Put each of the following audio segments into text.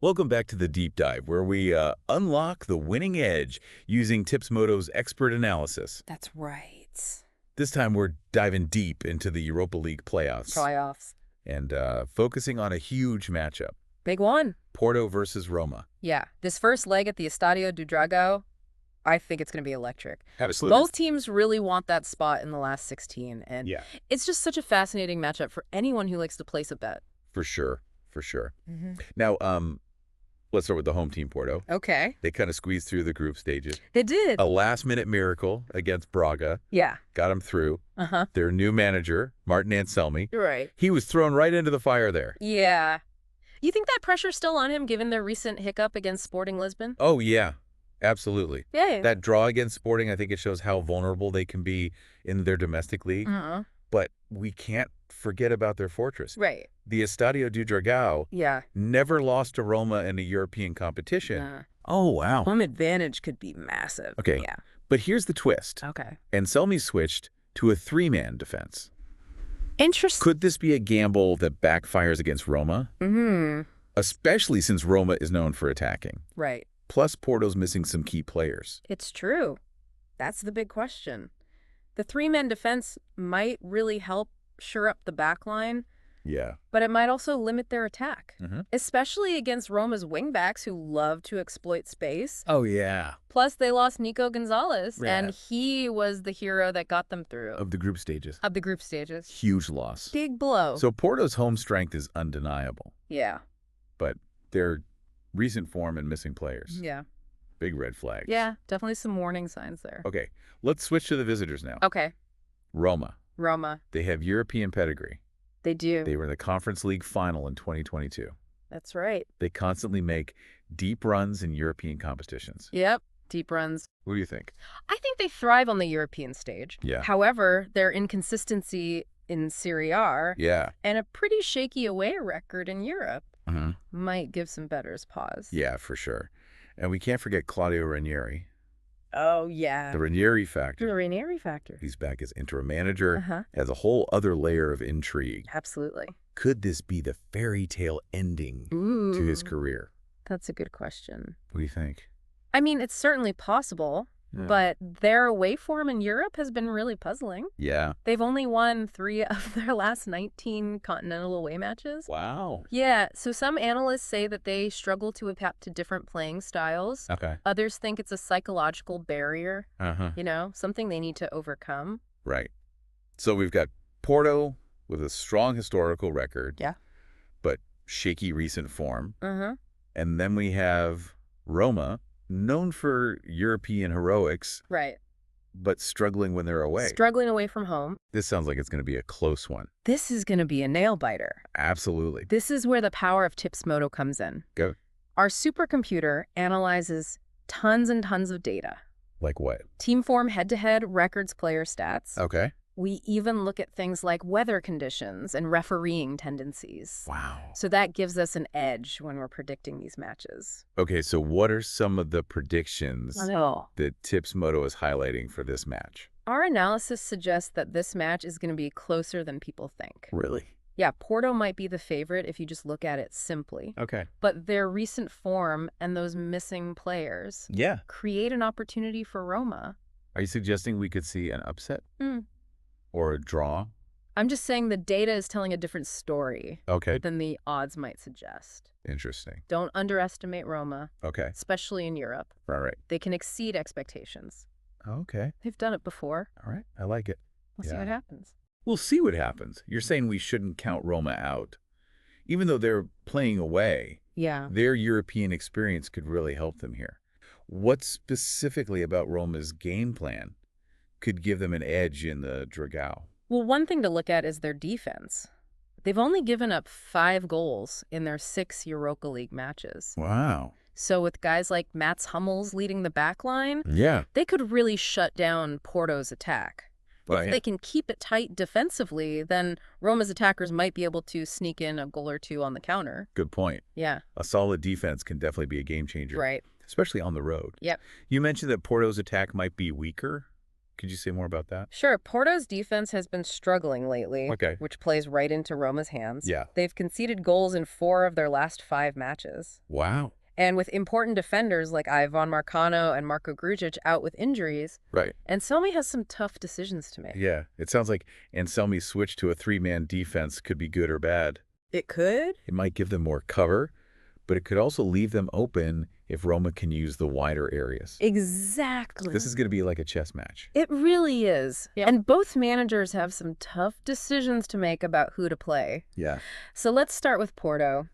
Welcome back to the Deep Dive, where we unlock the winning edge using Tipsmodo's expert analysis. That's right. This time we're diving deep into the Europa League playoffs. And focusing on a huge matchup. Big one. Porto versus Roma. Yeah. This first leg at the Estadio do Dragão, I think it's going to be electric. Absolutely. Both teams really want that spot in the last 16. And it's just such a fascinating matchup for anyone who likes to place a bet. For sure. For sure. Now, let's start with the home team, Porto. Okay. They kind of squeezed through the group stages. They did. A last-minute miracle against Braga. Yeah. Got them through. Their new manager, Martin Anselmi. Right. He was thrown right into the fire there. Yeah. You think that pressure's still on him, given their recent hiccup against Sporting Lisbon? Oh, yeah. Absolutely. Yeah. That draw against Sporting, I think it shows how vulnerable they can be in their domestic league. But we can't forget about their fortress. Right. The Estadio do Dragão never lost to Roma in a European competition. Oh, wow. Home advantage could be massive. Okay. Yeah. But here's the twist. Okay. Anselmi switched to a three-man defense. Interesting. Could this be a gamble that backfires against Roma? Especially since Roma is known for attacking. Right. Plus, Porto's missing some key players. It's true. That's the big question. The three-man defense might really help shore up the back line. Yeah. But it might also limit their attack, especially against Roma's wingbacks who love to exploit space. Oh, yeah. Plus, they lost Nico Gonzalez, and he was the hero that got them through. Of the group stages. Huge loss. Big blow. So Porto's home strength is undeniable. Yeah. But their recent form and missing players. Yeah. Big red flags. Yeah, definitely some warning signs there. Okay, let's switch to the visitors now. Okay. Roma. They have European pedigree. They do. They were in the Conference League final in 2022. That's right. They constantly make deep runs in European competitions. Yep, deep runs. What do you think? I think they thrive on the European stage. Yeah. However, their inconsistency in Serie A and a pretty shaky away record in Europe might give some bettors pause. Yeah, for sure. And we can't forget Claudio Ranieri. Oh, yeah. The Ranieri factor. The Ranieri factor. He's back as interim manager, has a whole other layer of intrigue. Absolutely. Could this be the fairy tale ending to his career? That's a good question. What do you think? I mean, it's certainly possible, but their away form in Europe has been really puzzling. Yeah. They've only won 3 of their last 19 continental away matches. Wow. Yeah, so some analysts say that they struggle to adapt to different playing styles. Okay. Others think it's a psychological barrier, you know, something they need to overcome. Right. So we've got Porto with a strong historical record. Yeah. But shaky recent form. And then we have Roma, known for European heroics. Right. But struggling when they're away. Struggling away from home. This sounds like it's going to be a close one. This is going to be a nail-biter. Absolutely. This is where the power of Tipsmodo comes in. Go. Our supercomputer analyzes tons and tons of data. Like what? Team form, head-to-head, records, player stats. Okay. We even look at things like weather conditions and refereeing tendencies. Wow. So that gives us an edge when we're predicting these matches. Okay, so what are some of the predictions that Tipsmodo is highlighting for this match? Our analysis suggests that this match is going to be closer than people think. Really? Yeah, Porto might be the favorite if you just look at it simply. Okay. But their recent form and those missing players create an opportunity for Roma. Are you suggesting we could see an upset? Or a draw? I'm just saying the data is telling a different story than the odds might suggest. Interesting. Don't underestimate Roma. Okay. Especially in Europe. Right. They can exceed expectations. Okay. They've done it before. All right. I like it. We'll see what happens. We'll see what happens. You're saying we shouldn't count Roma out. Even though they're playing away, their European experience could really help them here. What specifically about Roma's game plan could give them an edge in the Dragão? Well, one thing to look at is their defense. They've only given up 5 goals in their 6 Europa League matches. Wow. So with guys like Mats Hummels leading the back line, they could really shut down Porto's attack. If they can keep it tight defensively, then Roma's attackers might be able to sneak in a goal or 2 on the counter. Good point. Yeah. A solid defense can definitely be a game changer. Right. Especially on the road. Yep. You mentioned that Porto's attack might be weaker Could you say more about that? Sure. Porto's defense has been struggling lately, Okay. which plays right into Roma's hands. Yeah. They've conceded goals in 4 of their last 5 matches. Wow. And with important defenders like Ivan Marcano and Marko Grujic out with injuries, right, Anselmi has some tough decisions to make. Yeah, it sounds like Anselmi's switch to a 3-man defense could be good or bad. It could? It might give them more cover, but it could also leave them open if Roma can use the wider areas. Exactly. This is going to be like a chess match. It really is. Yep. And both managers have some tough decisions to make about who to play. Yeah. So let's start with Porto.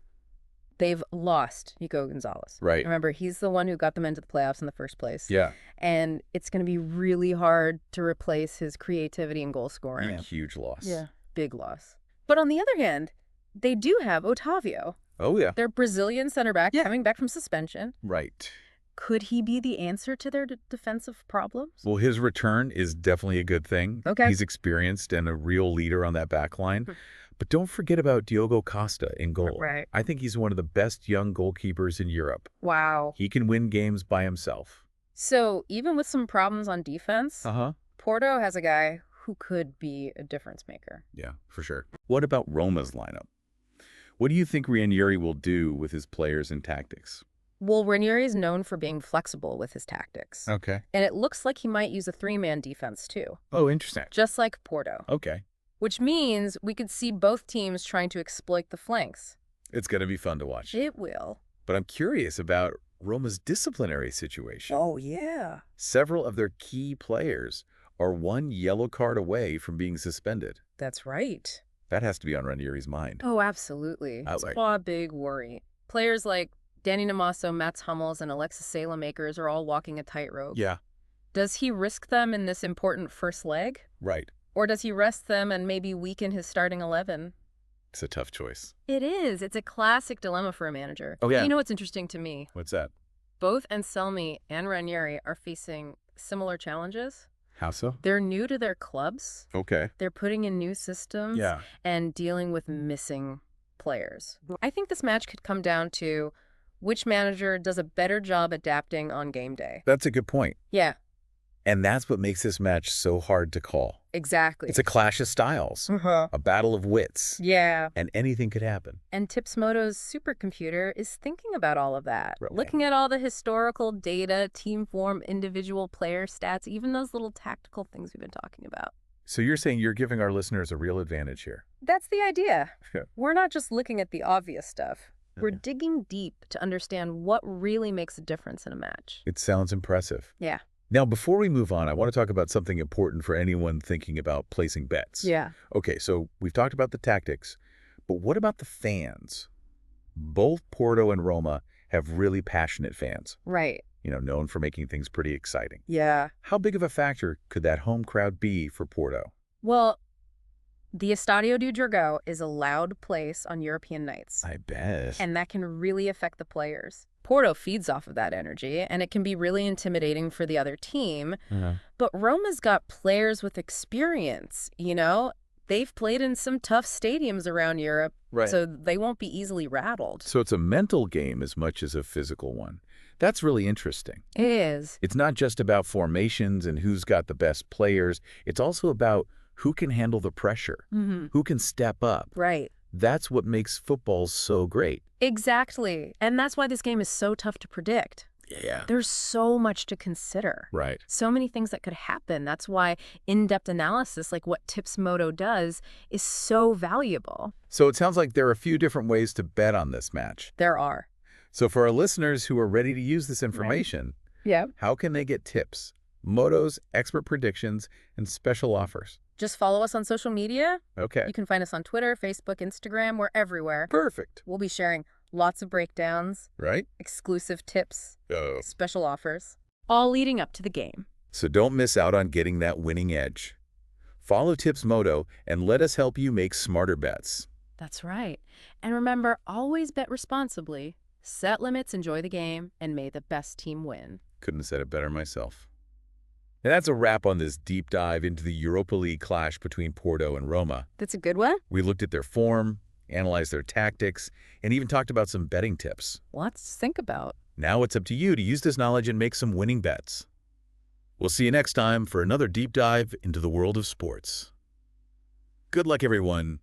They've lost Nico Gonzalez. Right. Remember, he's the one who got them into the playoffs in the first place. Yeah. And it's going to be really hard to replace his creativity and goal scoring. Yeah. Huge loss. Yeah. Big loss. But on the other hand, they do have Otavio. Oh, yeah. Their Brazilian center back coming back from suspension. Right. Could he be the answer to their defensive problems? Well, his return is definitely a good thing. Okay. He's experienced and a real leader on that back line. But don't forget about Diogo Costa in goal. Right. I think he's one of the best young goalkeepers in Europe. Wow. He can win games by himself. So even with some problems on defense, Porto has a guy who could be a difference maker. Yeah, for sure. What about Roma's lineup? What do you think Ranieri will do with his players and tactics? Well, Ranieri is known for being flexible with his tactics. Okay. And it looks like he might use a 3-man defense too. Oh, interesting. Just like Porto. Okay. Which means we could see both teams trying to exploit the flanks. It's going to be fun to watch. It will. But I'm curious about Roma's disciplinary situation. Oh, yeah. Several of their key players are 1 yellow card away from being suspended. That's right. That has to be on Ranieri's mind. Oh, absolutely. It's a big worry. Players like Danny Namaso, Mats Hummels, and Alexis Saelemaekers are all walking a tightrope. Yeah. Does he risk them in this important first leg? Right. Or does he rest them and maybe weaken his starting 11? It's a tough choice. It is. It's a classic dilemma for a manager. Oh, yeah. You know what's interesting to me? What's that? Both Anselmi and Ranieri are facing similar challenges. How so? They're new to their clubs. Okay. They're putting in new systems and dealing with missing players. I think this match could come down to which manager does a better job adapting on game day. That's a good point. Yeah. And that's what makes this match so hard to call. Exactly. It's a clash of styles, a battle of wits. Yeah. And anything could happen. And Tipsmodo's supercomputer is thinking about all of that, looking at all the historical data, team form, individual player stats, even those little tactical things we've been talking about. So you're saying you're giving our listeners a real advantage here? That's the idea. We're not just looking at the obvious stuff. We're digging deep to understand what really makes a difference in a match. It sounds impressive. Yeah. Now, before we move on, I want to talk about something important for anyone thinking about placing bets. Yeah. Okay, so we've talked about the tactics, but what about the fans? Both Porto and Roma have really passionate fans. Right. You know, known for making things pretty exciting. Yeah. How big of a factor could that home crowd be for Porto? Well, the Estadio do Dragão is a loud place on European nights. I bet. And that can really affect the players. Porto feeds off of that energy, and it can be really intimidating for the other team. But Roma's got players with experience, you know? They've played in some tough stadiums around Europe, so they won't be easily rattled. So it's a mental game as much as a physical one. That's really interesting. It is. It's not just about formations and who's got the best players. It's also about who can handle the pressure, who can step up. Right. That's what makes football so great. Exactly. And that's why this game is so tough to predict. Yeah. There's so much to consider. Right. So many things that could happen. That's why in-depth analysis, like what Tipsmodo does, is so valuable. So it sounds like there are a few different ways to bet on this match. There are. So for our listeners who are ready to use this information, how can they get tips, motos, expert predictions, and special offers? Just follow us on social media. Okay. You can find us on Twitter, Facebook, Instagram. We're everywhere. Perfect. We'll be sharing lots of breakdowns, exclusive tips, special offers, all leading up to the game. So don't miss out on getting that winning edge. Follow Tipsmodo and let us help you make smarter bets. That's right. And remember, always bet responsibly, set limits, enjoy the game, and may the best team win. Couldn't have said it better myself. And that's a wrap on this deep dive into the Europa League clash between Porto and Roma. That's a good one. We looked at their form, analyzed their tactics, and even talked about some betting tips. Lots to think about. Now it's up to you to use this knowledge and make some winning bets. We'll see you next time for another deep dive into the world of sports. Good luck, everyone.